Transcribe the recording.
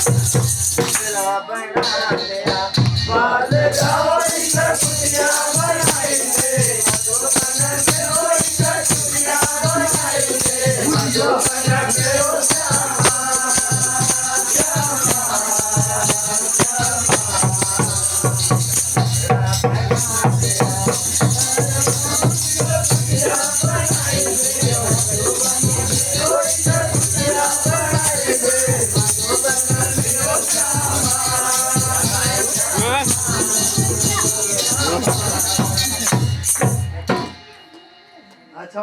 तुला बना तेरा बाल गावरी कुटिया बनाई दे जो बना के होई कुटिया बनाई दे जो बना के हो अच्छा